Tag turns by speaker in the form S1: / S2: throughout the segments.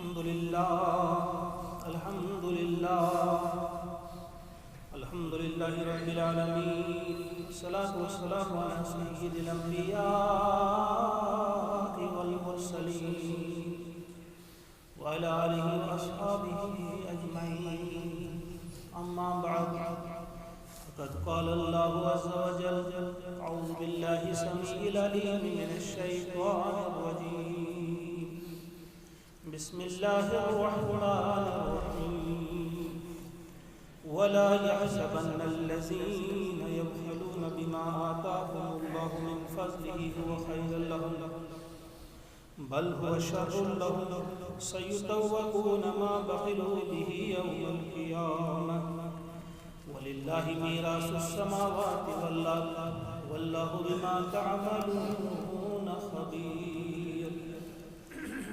S1: الحمد لله رب العالمين، الصلاة والسلام على سيد الأنبياء والمرسلين وعلى آله وأصحابه أجمعين. أما بعد، فقد قال الله عز وجل: أعوذ بالله السميع العليم من الشيطان الرجيم، بسم الله الرحمن الرحيم. ولا يحسبن الذين يبخلون بما آتاهم الله من فضله هو خيرا لهم، بل هو شر لهم، سيطوقون ما بخلوا به يوم القيامة، ولله ميراث السماوات والأرض، والله بما تعملون خبير.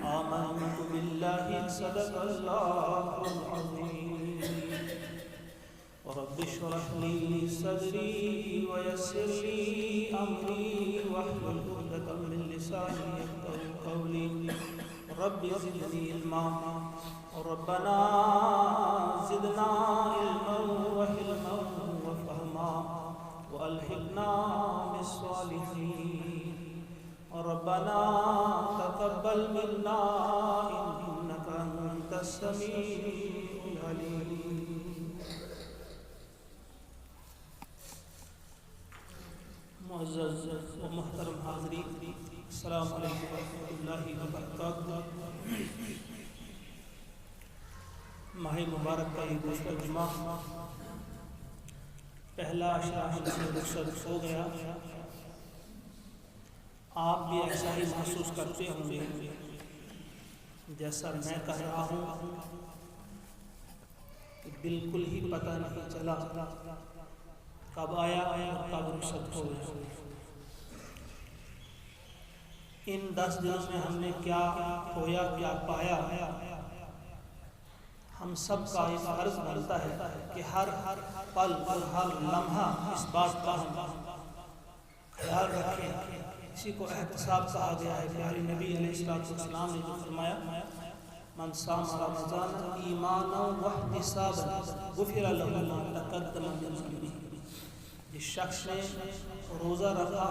S1: آمنت بالله، صدق الله العظيم. رب اشرح لي صدري ويسر لي أمري واحلل عقدة من لساني يفقهوا قولي. رب زدني علما، ربنا زدنا علما وحلما وفهما وألحقنا بالصالحين. ربنا تقبل منا إنك أنت السميع العليم. معزز و محترم حاضرین، السلام علیکم ورحمۃ اللہ وبرکاتہ۔ ماہ مبارک کا یہ دوسرا جمعہ، پہلا عشرہ ہم سے رخصت ہو گیا۔ آپ بھی ایسا ہی محسوس کرتے ہوں گے جیسا میں کہہ رہا ہوں کہ بالکل ہی پتہ نہیں چلا کب آیا اور کب رخصت ہو گیا۔ ان 10 دنوں میں ہم نے کیا کھویا، کیا پایا، ہم سب کا یہ فرض بنتا ہے کہ ہر پل اور ہر لمحہ اس بات کا ہم خیال رکھیں۔ اسی کو احتساب کہا گیا ہے۔ پیارے نبی علیہ السلام نے جو فرمایا: من صام رمضان ایمانا واحتسابا غفر له ما تقدم من ذنبه۔ جس شخص نے روزہ رکھا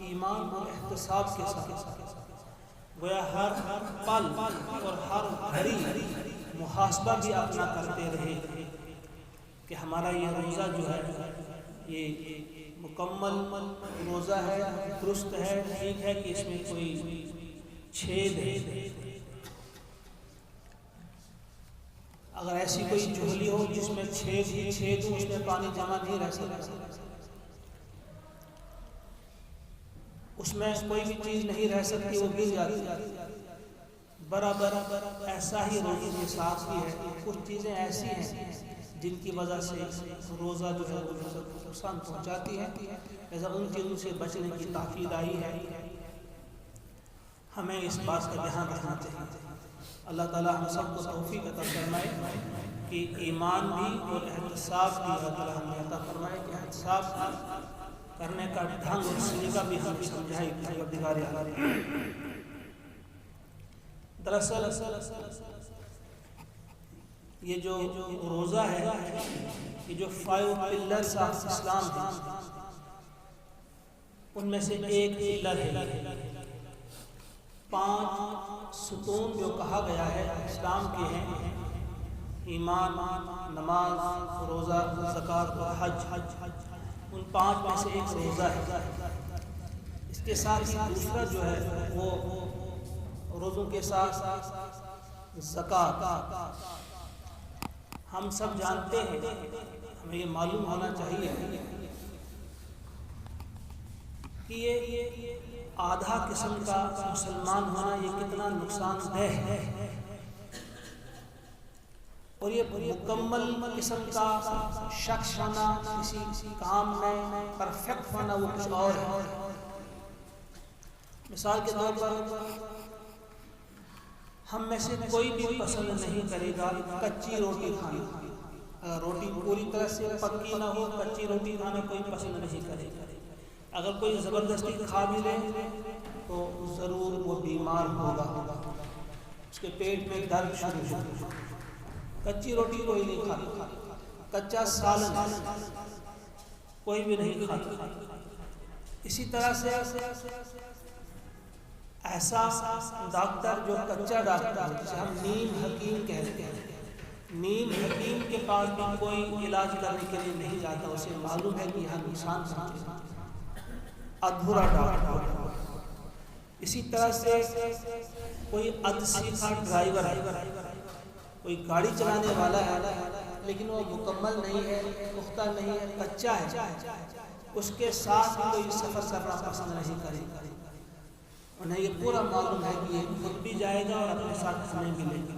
S1: ایمان اور احتساب کے ساتھ، گویا ہر پل اور ہر گھڑی محاسبہ بھی اپنا کرتے رہے کہ ہمارا یہ روزہ جو ہے یہ مکمل روزہ ہے، درست ہے، ٹھیک ہے کہ اس میں کوئی چھید ہے؟ اگر ایسی کوئی جھولی ہو جس میں چھید ہو، اس میں پانی جمع نہیں رہ سکتا، اس میں کوئی بھی چیز نہیں رہ سکتی، وہ گر جاتی۔ برابر ایسا ہی روزے کے ساتھ بھی ہے، کچھ چیزیں ایسی ہیں جن کی وجہ سے روزہ جو ہے وہ نقصان پہنچاتی ہے، لہذا ان چیزوں سے بچنے کی تاکید آئی ہے۔ ہمیں اس بات کا دھیان رکھنا چاہیے۔ اللہ تعالیٰ ہم سب کو توفیق عطا فرمائے کہ ایمان بھی اور احتساب بھی اللہ تعالیٰ ہمیں عطا فرمائے کہ احتساب کرنے کا ڈھنگ اور سلیقہ بھی ہمیں سمجھائے پروردگار عالم۔ دراصل یہ جو روزہ ہے، یہ جو 5 پلرز آف اسلام ہے، ان میں سے ایک پلر ہے 5 ستون جو کہا گیا ہے اسلام کے ہیں: ایمان، نماز، روزہ، زکوٰۃ اور حج۔ ان 5 میں سے ایک روزہ ہے۔ اس کے ساتھ ہی دوسرا جو ہے وہ روزوں کے ساتھ زکوٰۃ۔ ہم سب جانتے ہیں، ہمیں یہ معلوم ہونا چاہیے کہ یہ آدھا قسم کا مسلمان ہونا یہ کتنا نقصان دہ ہے، اور یہ مکمل قسم کا شخص ہونا، کسی کام میں پرفیکٹ ہونا وہ کچھ اور ہے۔ مثال کے طور پر ہم میں سے کوئی بھی پسند نہیں کرے گا کچی روٹی کھانا۔ اگر روٹی پوری طرح سے پکی نہ ہو، کچی روٹی کھانا کوئی پسند نہیں کرے گا۔ اگر کوئی زبردستی کھا بھی لے تو ضرور وہ بیمار ہوگا۔ اس کے پیٹ میں درد شروع ہو، کچی روٹی کوئی نہیں کھاتا، کچا سالن کوئی بھی نہیں کھاتا۔ اسی طرح سے ایسا ڈاکٹر جو کچا ڈاکٹر، جسے ہم نیم حکیم کہتے ہیں، نیم حکیم کے پاس بھی کوئی علاج کرنے کے لیے نہیں جاتا، اسے معلوم ہے کہ یہاں نقصان پہنچے، ادھورا ڈاکٹر۔ اسی طرح سے کوئی سیکھا ڈرائیور ہے، کوئی گاڑی چلانے والا ہے لیکن وہ مکمل نہیں ہے، پختہ نہیں ہے، کچا ہے، اس کے ساتھ کوئی سفر کرنا پسند نہیں کرے گا۔ انہیں یہ پورا معلوم ہے کہ یہ خود بھی جائے گا اور اپنے ساتھ ہمیں بھی لے گا۔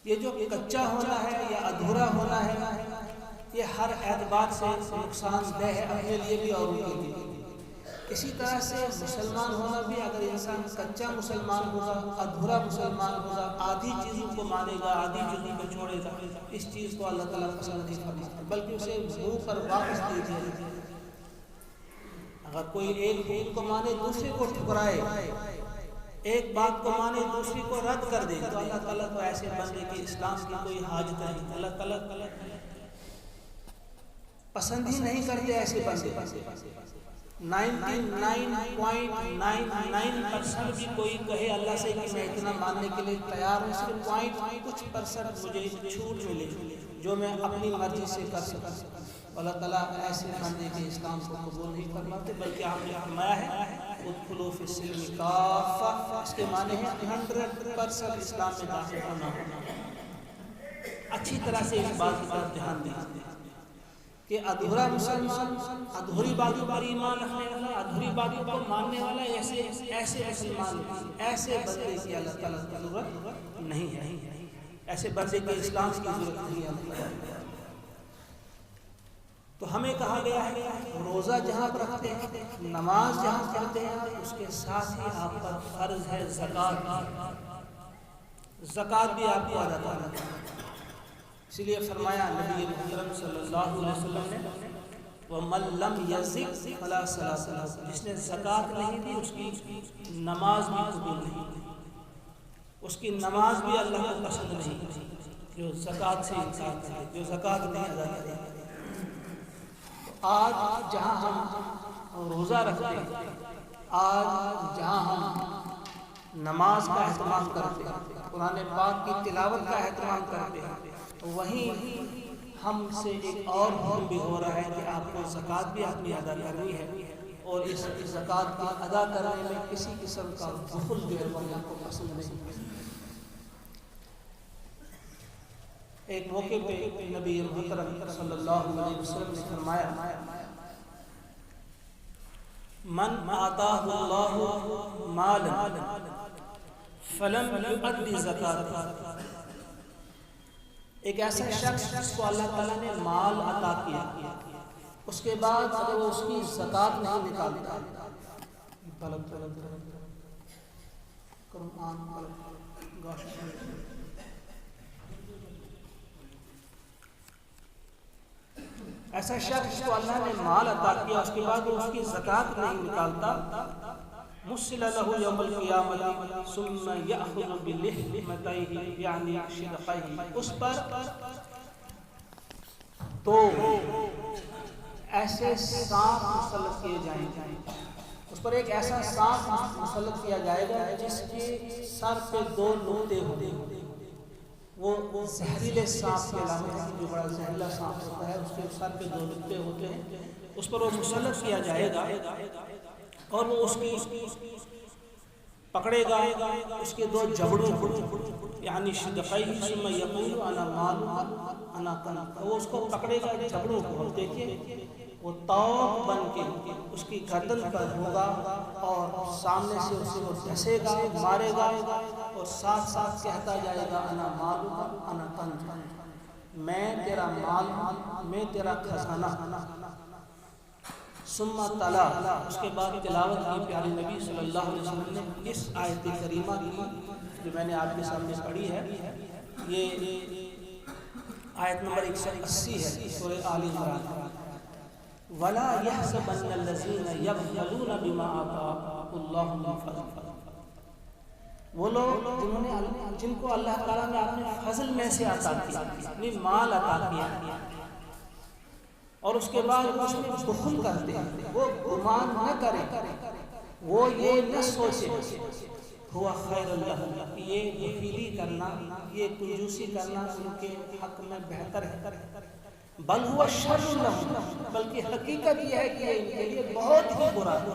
S1: یہ جو کچا ہونا ہے یا ادھورا ہونا ہے، یہ ہر اعتبار سے نقصان دہ ہے، اپنے لیے بھی اور ان کے لیے۔ اسی طرح سے مسلمان ہونا بھی، اگر انسان کچا مسلمان ہوگا، ادھورا مسلمان ہوگا، آدھی چیزوں کو مانے گا، آدھی چیزوں کو چھوڑے گا، اس چیز کو اللہ تعالیٰ پسند نہیں فرماتا، بلکہ اسے منہ پر واپس دے دیا جائے۔ اگر کوئی ایک حکم کو مانے دوسرے کو ٹھکرائے، ایک بات کو مانے دوسری کو رد کر دے، تو اللہ تعالیٰ کو ایسے بندے کی اسلام کی کوئی حاجت نہیں، اللہ تعالیٰ پسند ہی نہیں کرتے ایسے بندے۔ 99.99% بھی کوئی کہے اللہ سے کہ میں اتنا ماننے کے لیے تیار ہوں، صرف کچھ % مجھے چھوٹ ملے جو میں اپنی مرضی سے کر سکتا۔ اللہ تعالیٰ ایسے بندے کے اسلام کو قبول نہیں فرماتے، بلکہ آپ نے فرمایا ہے ادخلوا فی السلم کافہ، اس کے معنی ہے 100% اسلام میں داخل ہونا۔ اچھی طرح سے اس بات کی طرف دھیان دیں کہ ادھورا مسلمان، ادھوری باتوں پر ایمان رکھنے والا، ادھوری باتوں کو ماننے والا، ایسے مسلمان، ایسے بندے کی اللہ تعالیٰ کی ضرورت نہیں ہے، ایسے بندے کے اسلام کی ضرورت نہیں ہے۔ تو ہمیں کہا گیا ہے روزہ جہاں پر رکھتے ہیں، نماز جہاں پڑھتے ہیں، اس کے ساتھ ہی آپ پر فرض ہے زکوٰۃ، زکوٰۃ بھی آپ کو ادا کرنا ہے۔ اس لیے فرمایا نبی محترم صلی اللہ علیہ وسلم نے وَمَن لَّمْ يَزِدْ فَلَا صَلَاةَ لَهُ، جس نے زکوٰۃ نہیں دی اس کی نماز بھی قبول نہیں کی، اس کی نماز بھی اللہ کو پسند نہیں، جو زکوٰۃ سے انکار کرے، جو زکوٰۃ نہیں ادا کرے۔ آج جہاں ہم روزہ رکھتے ہیں، آج جہاں ہم نماز کا اہتمام کرتے ہیں، قرآن پاک کی تلاوت کا اہتمام کرتے ہیں، تو وہیں ہم سے ایک اور حکم بھی ہو رہا ہے کہ آپ کو زکوٰۃ بھی اپنی ادا کرنی ہے، اور اس زکوٰۃ کو ادا کرنے میں کسی قسم کا بخل جو ہے وہ اللہ کو پسند نہیں۔ ایک موقع پہ نبی محترم صلی اللہ علیہ وسلم نے فرمایا من آتاہ اللہ مالا فلم یؤدی زکوٰۃہ، ایک ایسا شخص جس کو اللہ تعالیٰ نے مال عطا کیا، اس کے بعد اگر وہ اس کی زکوٰۃ نہیں نکالتا، ایسا شخص جس کو اللہ نے مال عطا کیا، اس کے بعد وہ اس کی زکوٰۃ نہیں نکالتا، مُسِّلَ لَهُ يَوْمَ الْقِيَامَةِ ثُمَّ يَأْخُذُ بِلِحْمَتَيْهِ یعنی شدقیہ، اس پر تو ایسے سانپ مسلط کیے جائیں گے، اس پر ایک ایسا سانپ مسلط کیا جائے گا جس کے سر پہ 2 نقطے ہوتے ہیں، وہ زہریلے سانپ کے علاوہ جو بڑا زہریلا سانپ ہوتا ہے، اس کے سر پہ 2 نقطے ہوتے ہیں، اس پر وہ مسلط کیا جائے گا، اور وہ اس کی پکڑے گا، اس کے 2 جبڑوں کو یعنی شدقیہ، ثم یقول انا مالک انا کنز، وہ اس کو پکڑے گا جبڑوں کو، دیکھیے وہ طوق بن کے اس کی گردن پر ہوگا، اور سامنے سے اسے وہ ڈسے گا، مارے گا، اور ساتھ ساتھ کہتا جائے گا انا مالک انا کنز، میں تیرا مال ہوں، میں تیرا خزانہ۔ ثم تلا، اس کے بعد تلاوت کی پیارے نبی صلی اللہ علیہ وسلم نے اس آیت کریمہ کی جو میں نے آپ کے سامنے پڑھی ہے، یہ آیت نمبر 180 ہے سورہ آل عمران۔ وَلَا يَحْسَبَنَّ الَّذِينَ يَبْخَلُونَ بِمَا آتَاهُمُ اللَّهُ مِن فَضْلِهِ، وہ لوگ جن کو اللہ تعالیٰ نے اپنے فضل میں سے عطا کیا، اپنی مال عطا کیا، اور اس کے بعد اس میں بخل کرتے ہیں، وہ گمان نہ کرے، وہ یہ نہ سوچے ہوا خیر اللہ، یہ بخیلی کرنا، یہ کنجوسی کرنا ان کے حق میں بہتر ہے، بل ہوا شر لہم، بلکہ حقیقت یہ ہے کہ ان کے لیے بہت ہی برا ہے،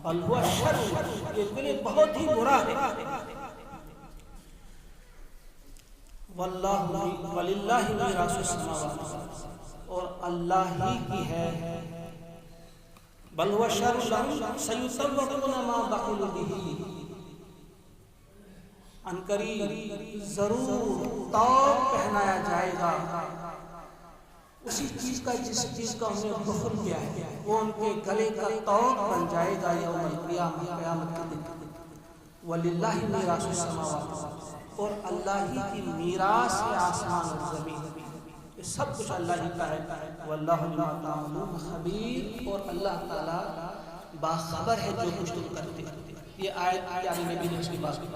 S1: بل ہوا شر، یہ ان کے لیے بہت ہی برا ہے، واللہ وللہ میراث السماوات، اور اللہ ہی کی ہے، بل هو شر لهم سيطوقون ما بخلوا به، عنقریب ضرور طوق پہنایا جائے گا اسی چیز کا جس چیز کا انہیں بخل کیا ہے، وہ ان کے گلے کا طوق بن جائے گا یوم القیامہ، قیامت کے دن، وللہ میراث السماوات، اور اللہ ہی کی میراث ہے آسمان اور زمین، یہ سب کچھ اللہ ہی کا ہے، واللہ بما تعملون خبیر، اور اللہ تعالیٰ باخبر ہے جو کچھ تم کرتے ہو۔ یہ آیت پیارے نبی نے اس کی بات کی،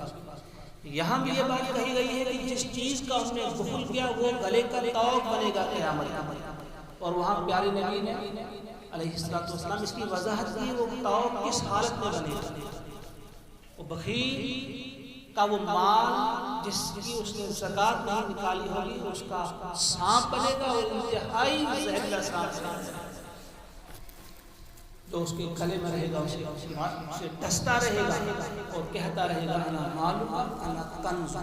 S1: یہاں بھی یہ بات کہی گئی ہے کہ جس چیز کا ہم نے بخل کیا وہ گلے کا طوق بنے گا قیامت کا، اور وہاں پیارے نبی نے علیہ السلام اس کی وضاحت کی، وہ طوق کس حالت میں بنے گا، وہ بخیل کا وہ مال جس کی اس نے زکوٰۃ نہیں نکالی ہوگی اس کا سانپ بنے گا، اور انتہائی زہریلا سانپ جو اس کے گلے میں رہے گا، اسے ڈستا رہے گا اور کہتا رہے گا انا مال انا کنز۔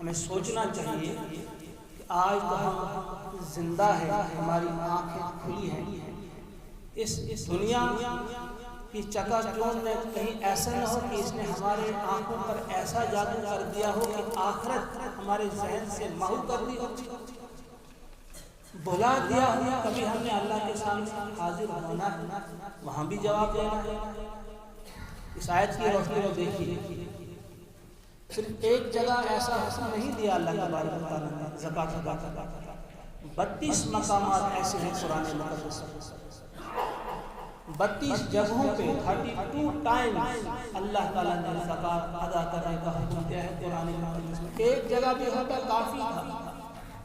S1: ہمیں سوچنا چاہیے کہ آج تو ہم زندہ ہیں، ہماری آنکھیں کھلی ہیں، اس دنیا کی چکا چوند میں کہیں ایسا نہ ہو کہ اس نے ہمارے آنکھوں پر ایسا جادو کر دیا ہو کہ آخرت ہمارے ذہن سے محو کر دی ہو، بھلا دیا ہو، کبھی ہم نے اللہ کے سامنے حاضر ہونا ہے، وہاں بھی جواب دینا ہے۔ اس آیت کی روشنی میں دیکھیے، صرف ایک جگہ ایسا حکم نہیں دیا اللہ تبارک و تعالیٰ نے زکوٰۃ ادا کرنے کا، 32 مقامات ایسے ہیں قرآن مقدس میں، 32 جگہوں پہ 32 ٹائم اللہ تعالیٰ نے زکوٰۃ ادا کرنے کا حکم دیا ہے قرآن مقدس میں۔ ایک جگہ بھی ہوتا کافی تھا،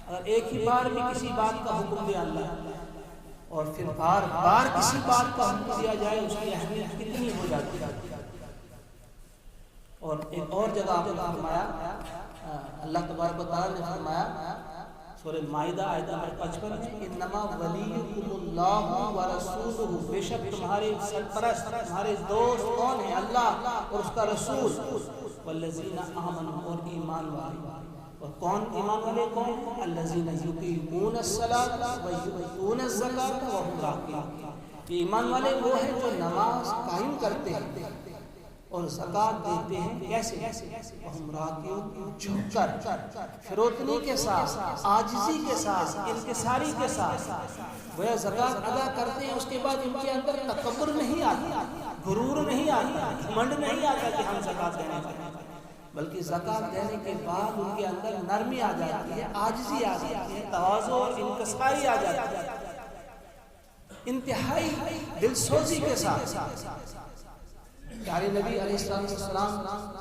S1: اگر ایک ہی بار بھی کسی بات کا حکم دیا اللہ اور پھر بار بار کسی بات کا حکم دیا جائے اس کی اہمیت کتنی ہو جاتی ہے۔ اور ایک اور جگہ آپ نے فرمایا، اللہ تبارک و تعالیٰ نے فرمایا سورہ مائدہ آیت نمبر 55 میں، انما ولیکم اللہ ورسولہ، بے شک تمہارے سرپرست تمہارے دوست کون ہیں؟ اللہ اور اس کا رسول، والذین آمنوا، اور ایمان والے، اور کون ایمان والے کون؟ الذین یقیمون الصلاۃ ویؤتون الزکاۃ وهم راکعون، یہ ایمان والے وہ ہیں جو نماز قائم کرتے ہیں اور زکوٰۃ دیتے ہیں، کیسے؟ وهم راکعون، جھک کر، فروتنی کے ساتھ، عاجزی کے ساتھ، انکساری کے ساتھ، وہ زکوٰۃ ادا کرتے ہیں، اس کے بعد ان کے اندر تکبر نہیں آتا، غرور نہیں آتا، گھمنڈ نہیں آتا کہ ہم زکوٰۃ دینے والے، بلکہ زکوٰۃ دینے کے بعد ان کے اندر نرمی آ جاتی ہے، عاجزی آ جاتی ہے، تواضع اور انکساری آ جاتی ہے، انتہائی دل سوزی کے ساتھ۔ پیارے نبی علیہ السلام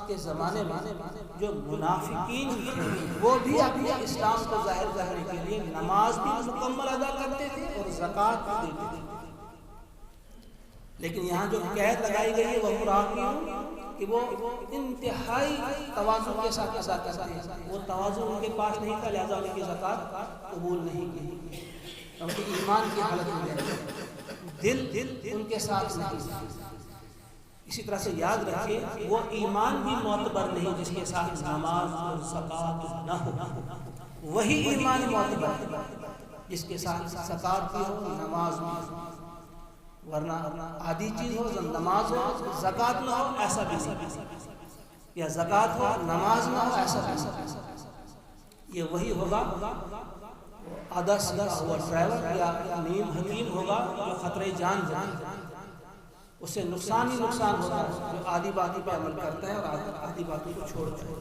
S1: کے زمانے میں جو منافقین تھے وہ بھی اپنے اسلام کو ظاہر کرنے کے لیے نماز بھی مکمل ادا کرتے تھے اور زکوٰۃ بھی دیتے تھے، لیکن یہاں جو قید لگائی گئی ہے وہ راکعون، کہ وہ انتہائی تواضع کے ساتھ ادا کرتے ہیں، وہ تواضع ان کے پاس نہیں تھا، لہذا ان کی زکوٰۃ قبول نہیں کی، کیونکہ ایمان کی حالت میں دل ان کے ساتھ نہیں۔ اسی طرح سے یاد رکھیے وہ ایمان بھی معتبر نہیں جس کے ساتھ نماز اور زکوٰۃ نہ ہو، وہی ایمان معتبر جس کے ساتھ زکوٰۃ بھی ہو نماز بھی ہو، ورنہ آدھی چیز ہو، نماز ہو زکوٰۃ نہ ہو ایسا بھی نہیں، یا زکوٰۃ ہو نماز نہ ہو ایسا بھی نہیں، یہ وہی ہوگا آدھا سیدھا ہوا ڈرائیور یا نیم حکیم ہوگا جو خطرے جان اس سے نقصان ہی نقصان ہوتا ہے، جو آدھی باتوں پہ عمل کرتا ہے اور آدھی باتوں کو چھوڑ چھوڑ۔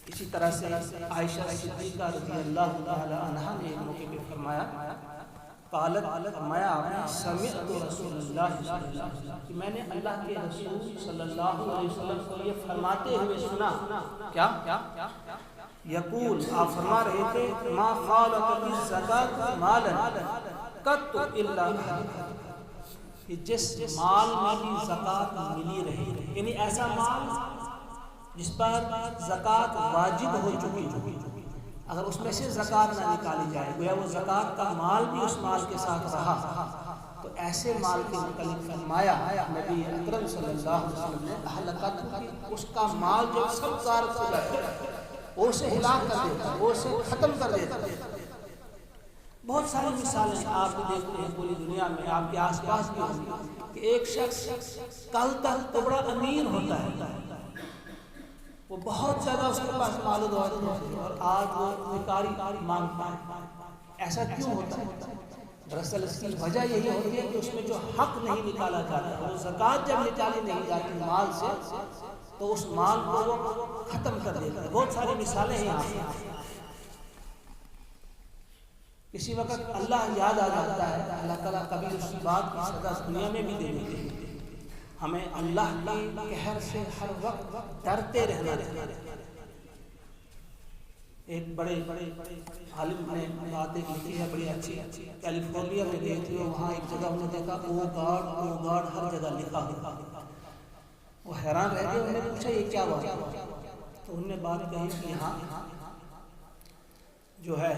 S1: اسی طرح سے عائشہ صدیقہ رضی اللہ تعالی عنہا نے ایک موقع پہ فرمایا قالت فرمایا سمعت رسول اللہ صلی اللہ علیہ وسلم کہ میں نے اللہ کے رسول صلی اللہ علیہ وسلم کو یہ فرماتے ہوئے سنا. کیا یقول آپ فرما رہے تھے ما خالق الزکاۃ مالا قط الا کہ جس مال میں بھی زکوٰۃ ملی رہے یعنی ایسا مال جس پر زکوٰۃ واجب ہو چکی اگر اس میں سے زکوٰۃ نہ نکالی جائے گویا وہ زکوٰۃ کا مال بھی اس مال کے ساتھ رہا تو ایسے مال کے متعلق فرمایا نبی اکرم صلی اللہ علیہ وسلم نے اہلکت اس کا مال جو سب کار کو وہ اسے ہلاک کر دیتا وہ اسے ختم کر دیتا. بہت ساری مثالیں آپ بھی دیکھتے ہیں پوری دنیا میں آپ کے آس پاس بھی ہوتی کہ ایک شخص کل تک تو بڑا امیر ہوتا ہے وہ بہت زیادہ اس کے پاس مال و دولت ہوتی ہے اور آج وہ بھکاری مانگتا ہے. ایسا کیوں ہوتا ہے؟ دراصل اس کی وجہ یہی ہوتی ہے کہ اس میں جو حق نہیں نکالا جاتا وہ زکوٰۃ جب نکالی نہیں جاتی مال سے تو اس مال کو وہ ختم کر دیتا ہے. بہت ساری مثالیں ہیں. کسی وقت اللہ یاد آ جاتا ہے اللہ تعالیٰ کبھی اس بات کی سزا دنیا میں بھی دے دیتے ہیں. ہمیں اللہ کے قہر سے ہر وقت ڈرتے رہنا چاہیے. ایک بڑے عالم نے بات ایک لکھی ہے بڑی اچھی کیلیفورنیا میں گئے تھے وہاں ایک جگہ انہوں نے دیکھا او گاڈ ہر جگہ لکھا ہوا. وہ حیران رہ گئے. انہوں نے پوچھا یہ کیا ہوا تو انہوں نے بات کہی کہ یہاں جو ہے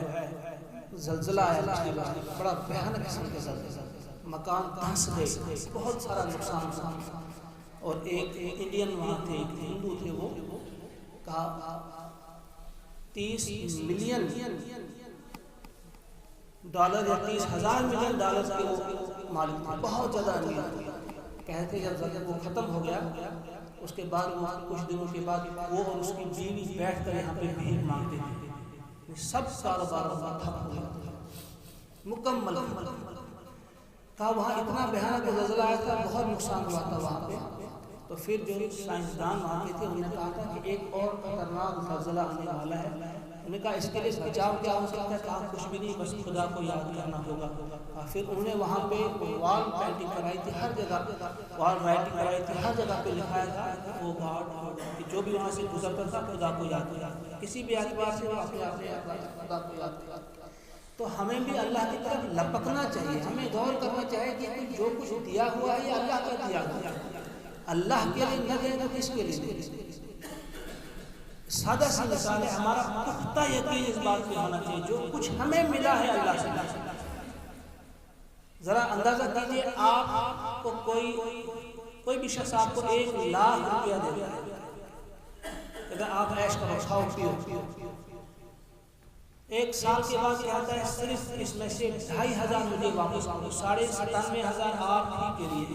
S1: زلزلہ ہے بڑا بھیانک قسم کے زلزلہ مکان دھنس گئے بہت سارا نقصان ہوا. اور ایک انڈین وہاں تھے ایک ہندو تھے وہ کہا 30 ملین ڈالر یا 30,000 ملین ڈالر کے وہ مالک تھے بہت زیادہ امیر. کہتے ہیں جب وہ ختم ہو گیا اس کے بعد کچھ دنوں کے بعد وہ اور اس کی بیوی بیٹھ کر یہاں پہ بھیک مانگتے تھے. سب کاروبار ٹھپ ہو گیا مکمل. کہا وہاں اتنا بھیانک زلزلہ آیا تھا بہت نقصان ہوا تھا وہاں پہ. تو پھر جو سائنسدان وہاں کے تھے انہوں نے کہا تھا کہ ایک اور خطرناک زلزلہ آنے والا ہے. انہوں نے کہا اس کے لیے بچاؤ کیا ہو سکتا ہے. کہا کچھ بھی نہیں بس خدا کو یاد کرنا ہوگا. پھر انہوں نے وہاں پہ وال پینٹنگ کرائی تھی ہر جگہ وال رائٹنگ کرائی تھی ہر جگہ پہ لکھایا تھا وہ گاڈ کہ جو بھی وہاں سے گزرتا تھا خدا کو یاد کیا کسی بھی اعتبار سے وہ اپنے خدا کو یاد کیا. تو ہمیں بھی اللہ کی طرف لپکنا چاہیے. ہمیں غور کرنا چاہیے کہ جو کچھ دیا ہوا ہے یہ اللہ کا دیا ہوا ہے. اللہ کے لیے نہ دیں تو کس کے لیے دیں. سادہ سی مثال ہے ہمارا پختہ یقین اس بات پہ ہونا چاہیے جو کچھ ہمیں ملا ہے اللہ سے. ذرا اندازہ کیجیے آپ کو کوئی بھی شخص آپ کو 1,00,000 روپیہ دے دے اگر آپ عیش کرو کھاؤ پیو ایک سال کے بعد کہتا ہے صرف اس میں سے 2,500 مجھے واپس کرو 97,500 آپ ہی کے لیے.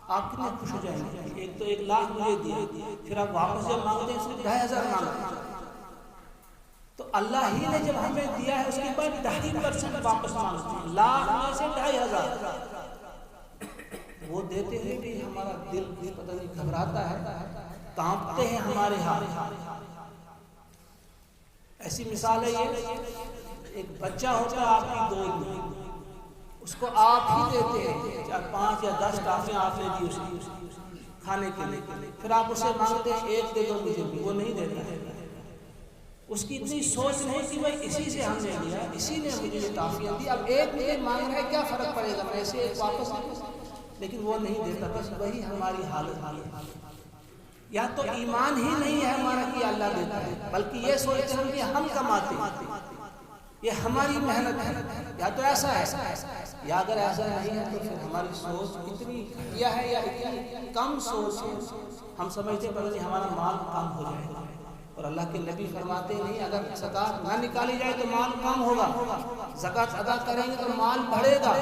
S1: آپ کتنے خوش ہو جائیں گے. ایک تو 1,00,000 مجھے دیا پھر آپ واپس جب مانگتے ہیں صرف 2,500 مانگتے ہیں. تو اللہ ہی نے جب ہمیں دیا ہے اس کے بعد 2.5% واپس مانگتے ہیں. لاکھ میں سے 2,500 وہ دیتے ہیں کہ ہمارا دل پتہ نہیں گھبراتا ہے کانپتے ہیں ہمارے ہاتھ. ایسی مثال ہے یہ ایک بچہ ہوتا ہے آپ کی گود میں اس کو آپ ہی دیتے ہیں 5 یا 10 ٹافیاں آپ نے دی اس کی کھانے کے لیے. پھر آپ اسے مانگتے ہیں ایک دے دو مجھے بھی وہ نہیں دیتا ہے. اس کی اتنی سوچ نہیں کہ بھائی اسی سے ہم نے لیا اسی نے مجھے یہ ٹافیاں دی اب ایک مجھے مانگ رہا ہے کیا فرق پڑے گا میں اسے ایک واپس لیکن وہ نہیں دیتا. بس وہی ہماری حالت یا تو ایمان ہی نہیں ہے ہمارا کہ اللہ دیتا ہے بلکہ یہ سوچتے ہیں کہ ہم کماتے ہیں یہ ہماری محنت ہے. یا تو ایسا ہے یا اگر ایسا نہیں ہے تو پھر ہماری سوچ اتنی گھٹیا ہے یا اتنی کم سوچ ہے ہم سمجھتے پتہ نہیں ہمارا مال کم ہو جائے گا. اور اللہ کے نبی فرماتے نہیں اگر زکوٰۃ نہ نکالی جائے تو مال کم ہوگا. زکوٰۃ ادا کریں گے تو مال بڑھے گا.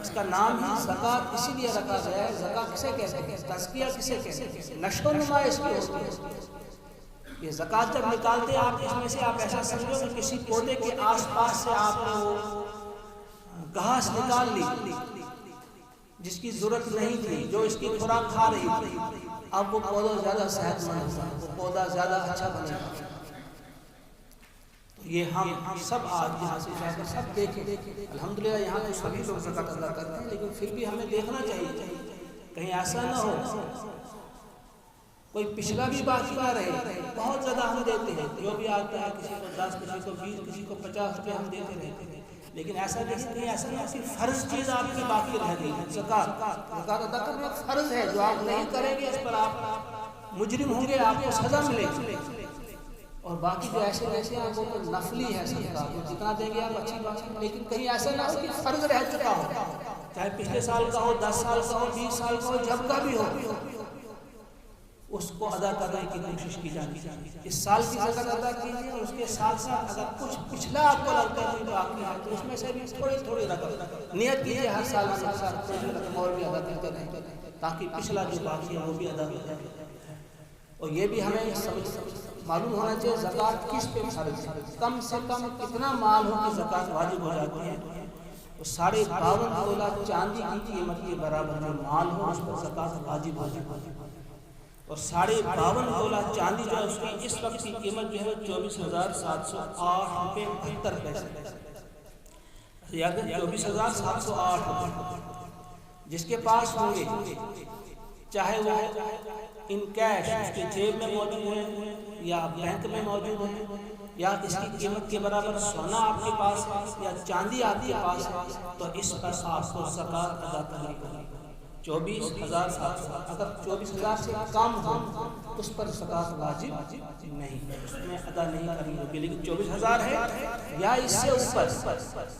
S1: اس کا نام ہی زکوٰۃ اسی لیے رکھا گیا ہے. زکوٰۃ کسے کہتے ہیں تزکیہ کسے کہتے ہیں نشو و نما اس کی ہوتی ہے. یہ زکوٰۃ جب نکالتے ہیں آپ اس میں سے آپ ایسا سمجھو کہ کسی پودے کے آس پاس سے آپ نے وہ گھاس نکال لی جس کی ضرورت نہیں تھی جو اس کی خوراک کھا رہی تھی. اب وہ پودا زیادہ صحت مند ہوگا وہ پودا زیادہ اچھا بنے گا. یہ ہم سب آج یہاں سے جا کر سب دیکھیں، الحمدللہ یہاں تو سبھی لوگ زکوٰۃ ادا کرتے ہیں، لیکن پھر بھی ہمیں دیکھنا چاہیے کہیں ایسا نہ ہو کوئی پچھلا بھی باقی نہ رہے۔ بہت زیادہ ہم دیتے ہیں، جو بھی آتا ہے کسی کو 10، کسی کو 20، کسی کو 50 روپے ہم دیتے رہتے ہیں، لیکن ایسا نہیں، ایسا نہیں کہ فرض چیز آپ کی باقی رہ گئی۔ زکوٰۃ ادا کرنا ایک فرض ہے، جو آپ نہیں کریں گے اس پر آپ مجرم ہوں گے، آپ کو سزا ملے گی۔ اور باقی جو ایسے رہتے ہیں وہ تو نفلی ہے، صدقہ جتنا دیں گے آپ اچھی بات ہے، لیکن کہیں ایسا نہ ہو کہ فرض رہ چکا ہو، چاہے پچھلے سال کا ہو، 10 سال کا ہو، 20 سال کا ہو، جب کا بھی ہو، اس کو ادا کرنے کی کوشش کی جانی چاہیے۔ اس سال کی زکوٰۃ ادا کیجیے، اور اس کے ساتھ ساتھ اگر کچھ پچھلا آپ کو لگتا ہے کوئی باقی ہے تو اس میں سے بھی تھوڑی رقم نیت کیجیے، ہر سال تھوڑی رقم اور بھی ادا کرتے رہیں، تاکہ پچھلا جو باقی ہے وہ بھی ادا ہو جائے۔ اور یہ بھی ہمیں معلوم ہونا چاہیے زکوٰۃ کس پہ فرض ہے، کم سے کم کتنا مال ہو کہ زکوٰۃ واجب ہو جاتی ہے۔ وہ 52.5 تولہ چاندی کی قیمت کے برابر جو مال ہو اس پر زکوٰۃ واجب ہو جاتی ہے، اور 52.5 تولہ چاندی جو ہے اس کی اس وقت کی قیمت جو ہے 24,708 روپے 72 پیسے، یا 24,708 روپے۔ جس کے پاس ہوں گے، چاہے وہ ان کیش اس کے جیب میں موجود ہے یا بینک میں موجود ہے، یا اس کی قیمت کے برابر سونا آپ کے پاس ہے یا چاندی آپ کے پاس ہے، تو اس پر آپ کو زکوٰۃ ادا کرنی ہوگی 24,700۔ اگر 24,000 سے کم ہو اس پر زکوٰۃ واجب نہیں، اس میں ادا نہیں کرنی ہوگی، لیکن 24,000 ہے یا اس سے اوپر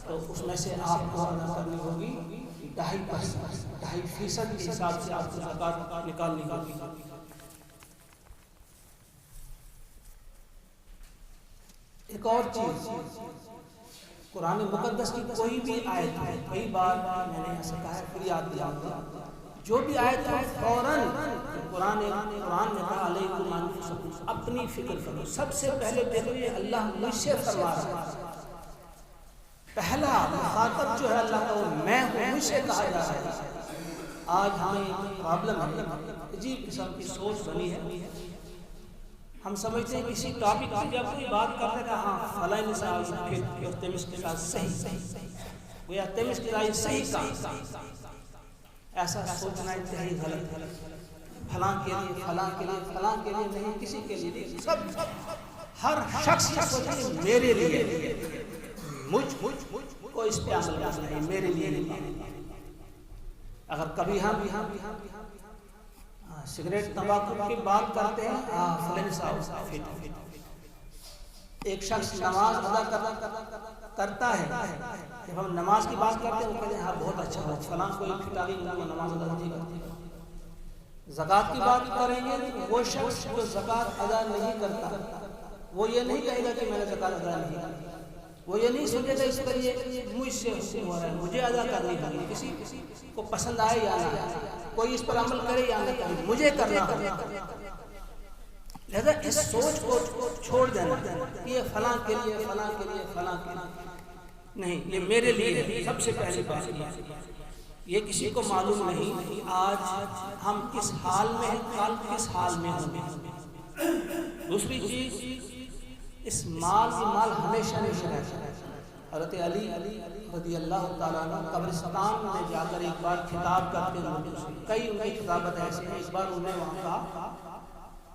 S1: تو اس میں سے آپ کو ادا کرنی ہوگی 2.5% کے حساب سے آپ کو زکوٰۃ نکالنی ہوگی۔ ایک اور چیز، قرآن مقدس کی کوئی بھی آیت ہے، کئی بار میں نے ایسا کہا ہے، پھر یاد دلاؤں گا، جو بھی آیت ہے فوراً قرآن نے کہا علیکم انفسکم، اپنی فکر کرو، سب سے پہلے دیکھو یہ اللہ مجھ سے فرما رہا ہے، پہلا مخاطب جو ہے اللہ کا وہ میں ہوں، مجھ سے کہا جا رہا ہے۔ آج ہمیں پرابلم ہے، عجیب قسم کی سوچ بنی ہے، ہم سمجھتے ہیں کسی ٹاپک کی جب کوئی بات کرتے ہیں ہاں فلاں انسان پھر تمس کے ساتھ صحیح گویا تمس کے ساتھ صحیح کہا، ایسا سوچنا انتہائی غلط ہے۔ فلاں کے لیے، فلاں کے لیے، فلاں کے لیے نہیں، کسی کے لیے نہیں، سب ہر شخص یہ سوچے میرے لیے، مجھ کو اس پہ عمل کرنا ہے، میرے لیے نہیں۔ اگر کبھی ہم سگریٹ تمباکو کی بات کرتے ہیں، فلان صاحب ایک شخص نماز ادا کرتا ہے، جب ہم نماز کی بات کرتے ہیں وہ کہتے ہیں ہاں بہت اچھا ہو، فلاں کوئی پھٹالی نماز ادا نہیں کرتا۔ زکوٰۃ کی بات کریں گے تو وہ شخص جو زکوٰۃ ادا نہیں کرتا وہ یہ نہیں کہے گا کہ میں نے زکوٰۃ ادا نہیں کی، وہ یہ نہیں سوچے گا اس پر یہ مجھ سے حکم ہو رہا ہے، مجھے ادا کرنی ہوگی، کسی کو پسند آئے یا نہ آئے، کوئی اس پر عمل کرے یا نہ کرے، مجھے کرنا ہوگا۔ لہذا اس سوچ کو چھوڑ دینا کہ یہ فلاں کے لیے، فلاں کے لیے، فلاں کے لیے نہیں، یہ میرے لیے سب سے پہلی بات۔ یہ کسی کو معلوم نہیں آج ہم کس حال میں ہیں، کل کس حال میں ہوں گے۔ دوسری چیز، اس مال ہمیشہ نہیں رہتا ہے۔ حضرت علی رضی اللہ تعالیٰ عنہ قبرستان میں جا کر ایک بار خطاب کرتے ہیں، کئی ان کی خطابت ایسی ہیں، اس بار انہوں نے وہاں کہا،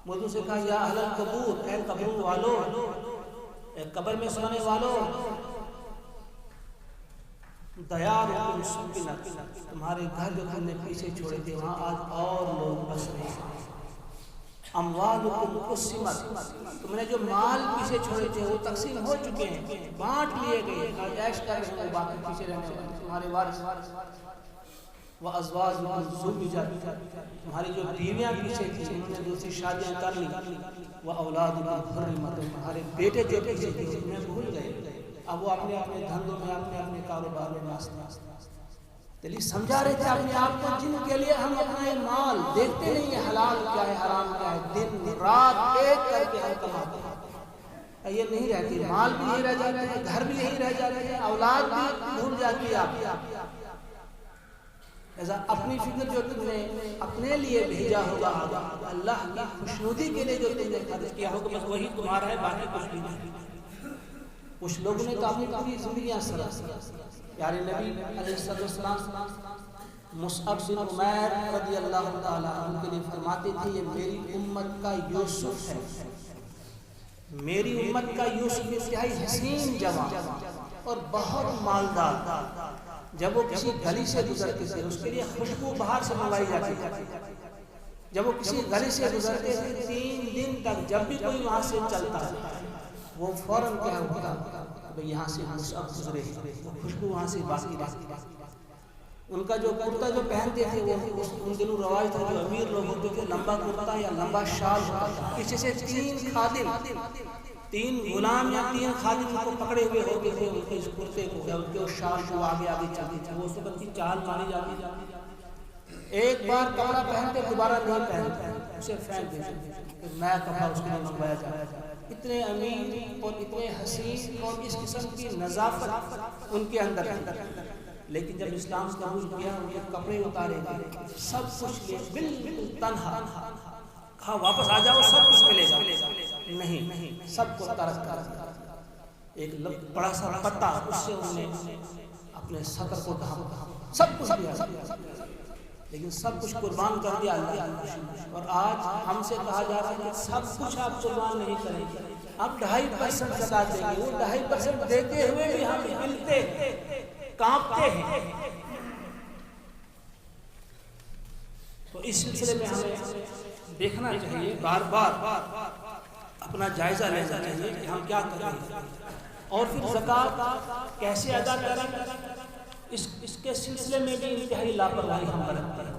S1: مردوں سے کہا یا اہل القبور، اے قبروں والو، اے قبر میں سونے والو، دیارکم سکنت، تمہارے گھر جو تم نے پیچھے چھوڑے تھے وہاں آج اور لوگ بس رہے ہیں۔ اموالکم قسمت، تم نے جو مال پیچھے چھوڑے تھے وہ تقسیم ہو چکے ہیں، بانٹ لیے گئے، آج عیش کر رہے ہیں، باقی پیچھے رہنے والے تمہارے وارث۔ وازواجکم زوجت، تمہاری جو بیویاں پیچھے تھیں انہوں نے دوسری شادیاں کر لی۔ واولادکم حرمت، تمہارے بیٹے جو پیچھے تھے انہیں بھول گئے، اب وہ اپنے اپنے دھندوں میں، اپنے کاروبار میں مست۔ دلی سمجھا رہے تھے اپنے آپ کو، جن کے لیے ہم اپنا یہ مال دیکھتے نہیں ہیں حلال کیا ہے حرام کیا ہے، دن رات ایک کر کے ہم کماتے ہیں، یہ نہیں رہتی، مال بھی یہی رہ جاتے ہیں، گھر بھی یہی رہ جاتے ہیں، اولاد بھی بھول جاتی ہے آپ۔ ایسا اپنی فکر جو تم نے اپنے لیے بھیجا ہوگا، اللہ کی خوشنودی کے لیے جو تم نے خرچ کیا ہوگا، بس وہی تمہارا ہے، باقی کچھ بھی نہیں۔ کچھ لوگوں نے تو اپنی پوری زندگیاں سر پیارے نبی علیہ السلام مصعب بن عمیر رضی اللہ تعالیٰ عنہ کے لیے فرماتے تھے یہ میری امت کا یوسف ہے، میری امت کا یوسف انتہائی حسین جوان اور بہت مالدار، جب وہ کسی گلی سے گزرتے تھے اس کے لیے خوشبو باہر سے منگوائی جاتی تھی، جب وہ کسی گلی سے گزرتے تھے 3 دن تک جب بھی کوئی وہاں سے چلتا وہ فوراً کیا ہوتا کہ یہاں سے مصعب گزرے، خوشبو وہاں سے باقی رہتی۔ ان کا جو کرتا جو پہنتے تھے وہ ان دنوں رواج تھا، جو امیر لوگ ہوتے تھے لمبا کرتا یا لمبا شال ہوتا تھا، پیچھے سے 3 خادم 3 غلام یا 3 خادم کو پکڑے ہوئے ہوتے تھے، ان کے اس کرتے کو یا ان کے اس شال کو آگے آگے چلتے تھے، وہ اس وقت کی چال مانی جاتی تھی۔ ایک بار کپڑا پہنتے دوبارہ نہیں پہنتے، اسے پھینک دیتے، نیا کپڑا اس کے لیے منگوایا جاتا۔ اتنے امیر اور اتنے حسین اور اس قسم کی نظافت ان کے اندر ہے، لیکن جب اسلام قبول کیا ان کے کپڑے اتارے گئے، سب کچھ لے بالکل تنہا، کہا واپس آ جاؤ سب کچھ ملے گا، نہیں، سب کو ترک کر دیا۔ ایک بڑا سا پتا اس سے انہوں نے اپنے سطر کو ڈھانپا، سب کچھ دیا، لیکن سب کچھ قربان کر دیا اللہ۔ اور آج ہم سے کہا جا رہا ہے کہ سب کچھ آپ قربان نہیں کریں گے، آپ 2.5% زکات دیں گے، وہ 2.5% دیتے ہوئے بھی ہم ملتے کانپتے ہیں۔ تو اس سلسلے میں ہمیں دیکھنا چاہیے، بار بار اپنا جائزہ لینا چاہیے کہ ہم کیا کر رہے ہیں، اور پھر زکات کیسے ادا کریں، اس کے سلسلے میں بھی انتہائی لاپرواہی ہم برتتے ہیں۔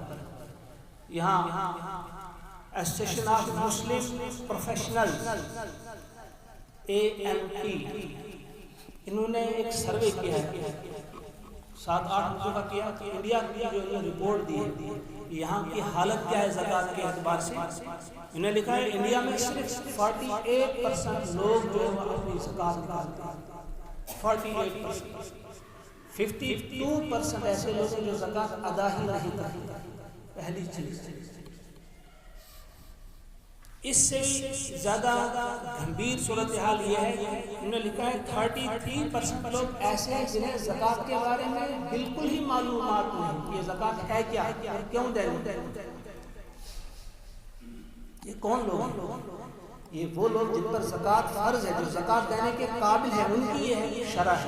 S1: یہاں association of Muslim professionals AMP انہوں نے ایک سروے کیا ہے 7-8 ملکوں کا کیا کہ انڈیا کی جو انہوں نے رپورٹ دی ہے یہاں کی حالت کیا ہے زکات کے اعتبار سے۔ انہوں نے لکھا ہے انڈیا میں صرف 48% لوگ جو اپنی زکات نکالتے ہیں، 48%، 52% ایسے لوگ ہیں جو زکات ادا ہی نہیں کرتے۔ پہلی چیز اس سے زیادہ گھمبیر صورتحال یہ ہے، انہوں نے لکھا ہے 33% لوگ ایسے ہیں جنہیں زکات کے بارے میں بالکل ہی معلومات نہیں، یہ زکات ہے کیا، کیوں دینی، یہ کون لوگ؟ یہ وہ لوگ جن پر زکات فرض ہے، جو زکات دینے کے قابل ہیں، ان کی یہ ہے شرح،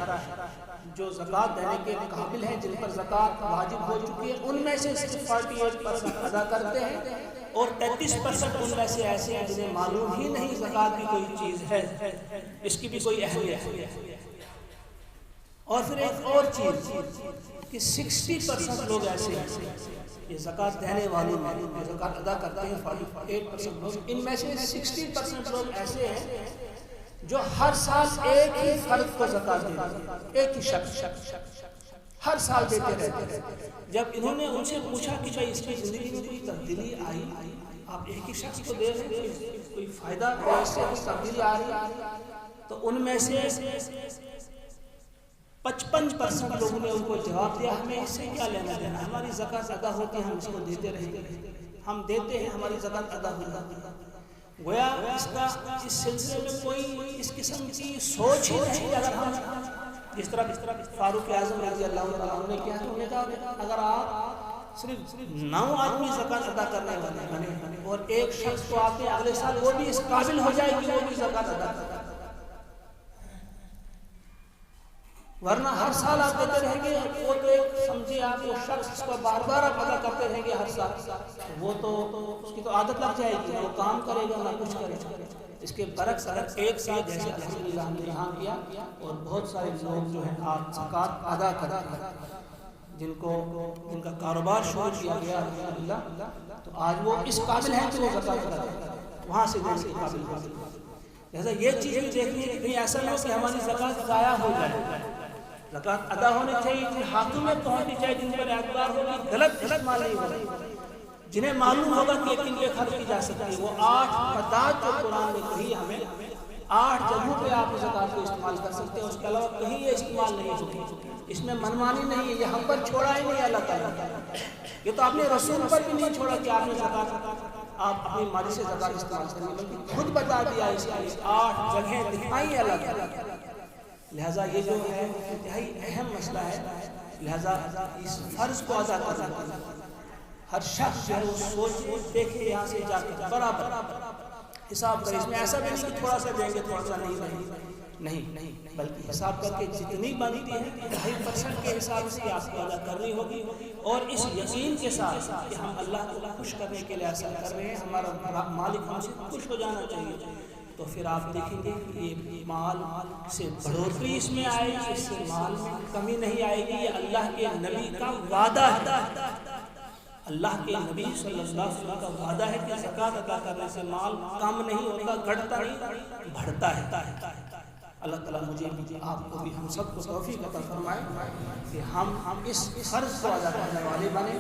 S1: جو زکات دینے کے قابل ہیں، جن پر زکات واجب ہو چکی ہے، ان میں سے صرف 48% ادا کرتے ہیں، اور 33% ان میں سے ایسے ہیں جنہیں معلوم ہی نہیں زکات کی کوئی چیز ہے، اس کی بھی کوئی اہمیت ہے۔ اور پھر ایک اور چیز کہ 60% لوگ ایسے ہیں، یہ زکات دینے والوں میں زکات ادا کرتے ہیں 48% لوگ، ان میں سے 60% لوگ ایسے ہیں جو ہر سال ایک ہی فرد کو زکات دیتے ہیں، ایک ہی شخص ہر سال دیتے رہتے ہیں۔ جب انہوں نے ان سے پوچھا کہ بھائی اس کی زندگی میں کوئی تبدیلی آئی، آپ ایک ہی شخص کو دے رہے ہیں، کوئی فائدہ اس سے کچھ تبدیلی آ رہی، تو ان میں سے 55% لوگوں نے ان کو جواب دیا ہمیں اس سے کیا لینا دینا، ہماری زکات ادا ہوتی ہے ہم اس کو دیتے رہتے ہیں، ہم دیتے ہیں ہماری زکات ادا ہوتی ہے۔ گویا اس سلسلے میں کوئی اس قسم کی سوچ ہی نہیں۔ اگر ہم جس طرح فاروق اعظم رضی اللہ عنہ نے کیا تو انہوں نے کہا اگر آپ صرف 9 آدمی زکات ادا کرنے والے بنے اور ایک شخص کو آپ نے اگلے سال وہ بھی اس قابل ہو جائے کہ وہ بھی زکات ادا کرے، ورنہ ہر سال آپ دیتے رہیں گے، وہ تو ایک سمجھے آپ وہ شخص اس کو بار بار آپ ادا کرتے رہیں گے ہر سال، وہ تو اس کی تو عادت لگ جائے گی، وہ کام کرے گا نہ کچھ کرے گا۔ اس کے برعکس اگر ایک سال جیسے الحمدللہ ہم نے یہاں کیا اور بہت سارے لوگ جو ہیں آپ زکات ادا کرتے ہیں، جن کا کاروبار شروع کیا گیا الحمدللہ، تو آج وہ اس قابل ہیں کہ وہ زکات ادا کریں، وہاں سے دینے کے قابل ہیں۔ لہذا یہ چیز بھی دیکھنی ہے کہ کہیں ایسا نہ ہو کہ ہماری زکات ضائع ہو جائے، زکات ادا ہونی چاہیے، جن ہاتھوں میں پہنچنی چاہیے، جن پر اعتبار ہوگا، غلط استعمال نہیں ہوگا، جنہیں معلوم ہوگا کہ کن کے خرچ کی جا سکتی ہے۔ وہ 8 عداد جو قرآن نے کہی ہمیں، 8 جگہوں پہ آپ زکات کو استعمال کر سکتے ہیں، اس کے علاوہ کہیں یہ استعمال نہیں ہوگی، اس میں منمانی نہیں ہے، یہ ہم پر چھوڑا ہی نہیں اللہ تعالیٰ، یہ تو آپ نے رسول پر بھی نہیں چھوڑا کہ آپ نے زکات آپ اپنی مالی سے زکات استعمال کریں، بلکہ خود بتا دیا اس کی 8 جگہیں دکھائی اللہ تعالیٰ۔ لہٰذا یہ جو ہے انتہائی اہم مسئلہ ہے، لہٰذا اس فرض کو ادا کرنا ہر شخص جو ہے وہ سوچے دیکھے یہاں سے جا کر برابر حساب کرے. اس میں ایسا بھی نہیں کہ تھوڑا سا دیں گے تھوڑا سا نہیں، بلکہ حساب کر کے جتنی بنتی ہے 2.5% کے حساب سے آپ کو ادا کرنی ہوگی، اور اس یقین کے ساتھ کہ ہم اللہ کو خوش کرنے کے لیے ایسا کر رہے ہیں، ہمارا مالک ہم سے خوش ہو جانا چاہیے. تو پھر آپ دیکھیں گے کہ یہ مال سے بڑھوتری اس میں آئے گی، اس سے مال میں کمی نہیں آئے گی. یہ اللہ کے نبی کا وعدہ ہے، اللہ کے نبی صلی اللہ علیہ وسلم کا وعدہ ہے کہ زکوٰۃ ادا کرنے سے مال کم نہیں ہوتا، گھٹتا نہیں، بڑھتا ہے. اللہ تعالیٰ مجھے بھی آپ کو بھی ہم سب کو توفیق عطا فرمائے کہ ہم اس فرض کو ادا کرنے والے بنے.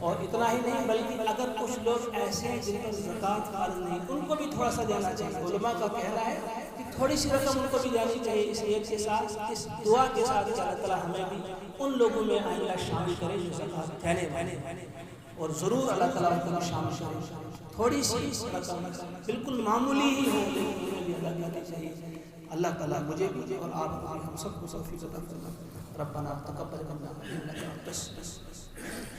S1: اور اتنا ہی نہیں بلکہ اگر کچھ لوگ ایسے ہیں جن پر زکوٰۃ فرض نہیں، ان کو بھی تھوڑا سا دینا چاہیے. علماء کا کہنا ہے کہ تھوڑی سی رقم ان کو بھی دینی چاہیے، اس ایک کے ساتھ اس دعا کے ساتھ کہ اللہ تعالیٰ ہمیں بھی ان لوگوں میں آئندہ شامل کرے جو زکوٰۃ دینے والے، اور ضرور اللہ تعالیٰ ان کو بھی شامل کرے. تھوڑی سی رقم بالکل معمولی ہی ہو لیکن انہیں بھی ادا کرنی چاہیے. اللہ تعالیٰ مجھے بھی اور آپ کو ہم سب کو توفیق عطا فرمائے. ربنا تقبل منا انک انت السمیع العلیم.